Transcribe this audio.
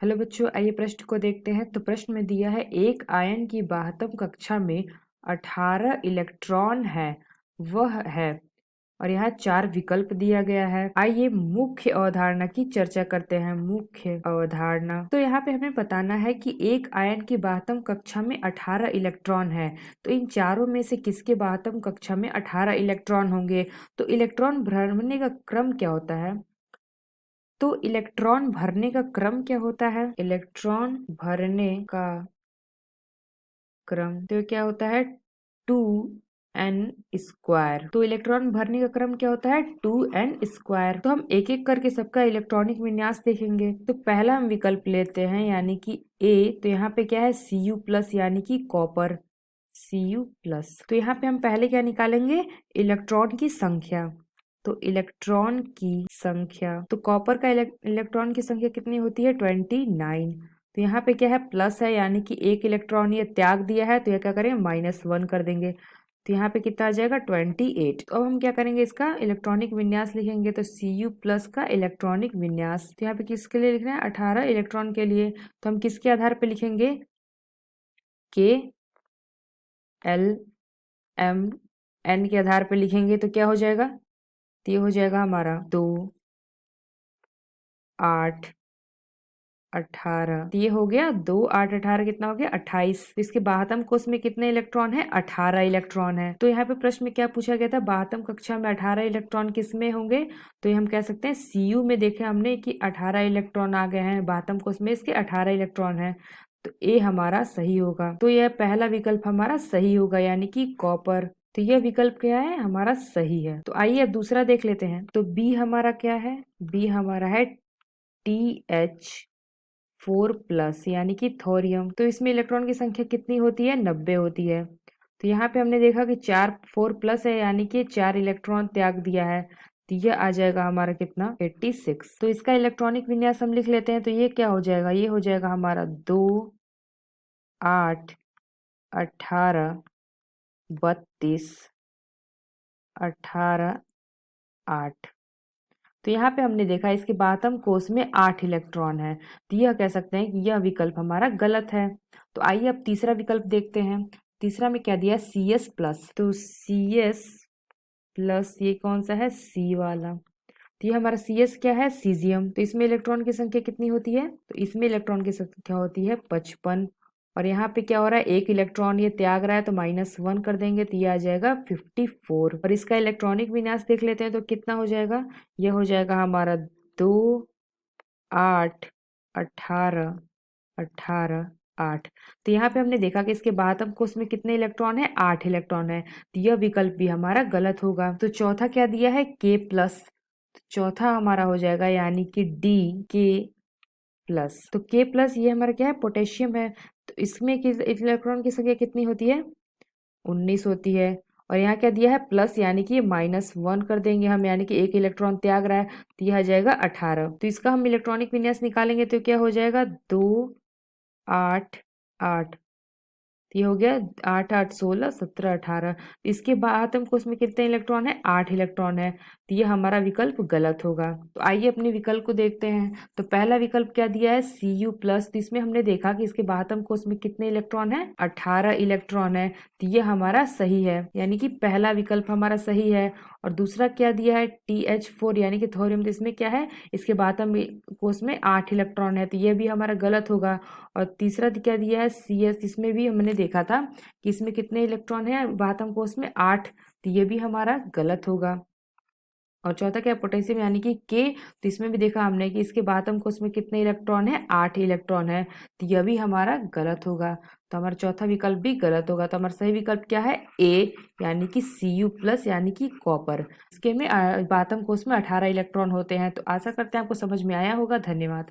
Hello बच्चों, आइए प्रश्न को देखते हैं। तो प्रश्न में दिया है एक आयन की बाह्यतम कक्षा में 18 इलेक्ट्रॉन है, वह है, और यहाँ 4 विकल्प दिया गया है। आइए मुख्य अवधारणा की चर्चा करते हैं। मुख्य अवधारणा, तो यहाँ पे हमें बताना है कि एक आयन की बाह्यतम कक्षा में 18 इलेक्ट्रॉन है, तो इन चारों में से किसके बाह्यतम कक्षा में 18 इलेक्ट्रॉन होंगे। तो इलेक्ट्रॉन भरने का क्रम क्या होता है? तो इलेक्ट्रॉन भरने का क्रम क्या होता है? इलेक्ट्रॉन भरने का क्रम तो क्या होता है? 2n²। तो इलेक्ट्रॉन भरने का क्रम क्या होता है? 2n²। तो हम एक एक करके सबका इलेक्ट्रॉनिक विन्यास देखेंगे। तो पहला हम विकल्प लेते हैं यानी कि ए। तो यहाँ पे क्या है? Cu+ यानी कि कॉपर, Cu+। तो यहाँ पे हम पहले क्या निकालेंगे? इलेक्ट्रॉन की संख्या। तो इलेक्ट्रॉन की संख्या, तो कॉपर का इलेक्ट्रॉन की संख्या कितनी होती है? 29। तो यहाँ पे क्या है? प्लस है यानी कि एक इलेक्ट्रॉन ये त्याग दिया है, तो ये क्या करेंगे? -1 कर देंगे। तो यहाँ पे कितना आ जाएगा? 28। तो अब हम क्या करेंगे? इसका इलेक्ट्रॉनिक विन्यास लिखेंगे। तो Cu+ का इलेक्ट्रॉनिक विन्यास, तो यहाँ पे किसके लिए लिखना है? 18 इलेक्ट्रॉन के लिए। तो हम किसके आधार पे लिखेंगे? K L M N के आधार पे लिखेंगे। तो क्या हो जाएगा? तो ये हो जाएगा हमारा 2 8 18। तो ये हो गया 2 8 18 कितना हो गया? 28। तो इसके बाह्यतम कोश में कितने इलेक्ट्रॉन है? 18 इलेक्ट्रॉन है। तो यहाँ पे प्रश्न में क्या पूछा गया था? बाह्यतम कक्षा में 18 इलेक्ट्रॉन किस में होंगे? तो ये हम कह सकते हैं Cu में देखे हमने कि 18 इलेक्ट्रॉन आ गए हैं, बाह्यतम कोश में इसके 18 इलेक्ट्रॉन है। तो ए हमारा सही होगा। तो यह पहला विकल्प हमारा सही होगा यानी कि कॉपर। तो यह विकल्प क्या है? हमारा सही है। तो आइए अब दूसरा देख लेते हैं। तो बी हमारा क्या है? बी हमारा है TH4+ यानी कि थोरियम। तो इसमें इलेक्ट्रॉन की संख्या कितनी होती है? 90 होती है। तो यहाँ पे हमने देखा कि 4 है यानी कि 4 इलेक्ट्रॉन त्याग दिया है। तो ये आ जाएगा हमारा कितना? 86। तो इसका इलेक्ट्रॉनिक विन्यास हम लिख लेते हैं। तो ये क्या हो जाएगा? ये हो जाएगा हमारा 2 8 18 32 18 8। तो यहाँ पे हमने देखा इसके बाह्यतम कोश में 8 इलेक्ट्रॉन है। तो यह कह सकते हैं कि यह विकल्प हमारा गलत है। तो आइए अब तीसरा विकल्प देखते हैं। तीसरा में क्या दिया? CS+। तो CS+, ये कौन सा है? C वाला। तो ये हमारा CS क्या है? सीजियम। तो इसमें इलेक्ट्रॉन की संख्या कितनी होती है? तो इसमें इलेक्ट्रॉन की संख्या होती है 55। और यहाँ पे क्या हो रहा है? एक इलेक्ट्रॉन ये त्याग रहा है, तो -1 कर देंगे, तो ये आ जाएगा 54। और इसका इलेक्ट्रॉनिक विन्यास देख लेते हैं। तो कितना हो जाएगा? ये हो जाएगा हमारा 2 8 18 18 8। तो यहाँ पे हमने देखा कि इसके बाह्यतम कोश में कितने इलेक्ट्रॉन है? 8 इलेक्ट्रॉन है। तो यह विकल्प भी हमारा गलत होगा। तो चौथा क्या दिया है? K+। चौथा हमारा हो जाएगा यानी कि D, K+। तो K+ ये हमारा क्या है? पोटेशियम है। तो इसमें इलेक्ट्रॉन की संख्या कितनी होती है? 19 होती है। और यहाँ क्या दिया है? प्लस यानी कि -1 कर देंगे हम, यानी कि एक इलेक्ट्रॉन त्याग रहा है, तो यह आ जाएगा 18। तो इसका हम इलेक्ट्रॉनिक विन्यास निकालेंगे तो क्या हो जाएगा? 2 8 8। तो ये हो गया 8 8 16 17 18। इसके बाह्यतम कोश में कितने इलेक्ट्रॉन है? 8 इलेक्ट्रॉन है। तो ये हमारा विकल्प गलत होगा। तो आइए अपने विकल्प को देखते हैं। तो पहला विकल्प क्या दिया है? Cu+। तो इसमें हमने देखा कि इसके बाह्यतम कोश में कितने इलेक्ट्रॉन है? 18 इलेक्ट्रॉन है। तो ये हमारा सही है, यानी कि पहला विकल्प हमारा सही है। और दूसरा क्या दिया है? TH4 यानी कि थोरियम। तो इसमें क्या है? इसके बाह्यतम कोश में 8 इलेक्ट्रॉन है, तो ये भी हमारा गलत होगा। और तीसरा क्या दिया है? CS। इसमें भी हमने देखा था कि इसमें कितने इलेक्ट्रॉन है बाह्यतम कोश में? 8। तो ये भी हमारा गलत होगा। और चौथा क्या? पोटेशियम यानी कि K। तो इसमें भी देखा हमने कि इसके बाह्यतम कोश में कितने इलेक्ट्रॉन है? 8 इलेक्ट्रॉन है। तो यह भी हमारा गलत होगा। तो हमारा चौथा विकल्प भी गलत होगा। तो हमारा सही विकल्प क्या है? A यानी कि Cu+ यानी कि कॉपर। इसके में बाह्यतम कोश में 18 इलेक्ट्रॉन होते हैं। तो आशा करते हैं आपको समझ में आया होगा। धन्यवाद।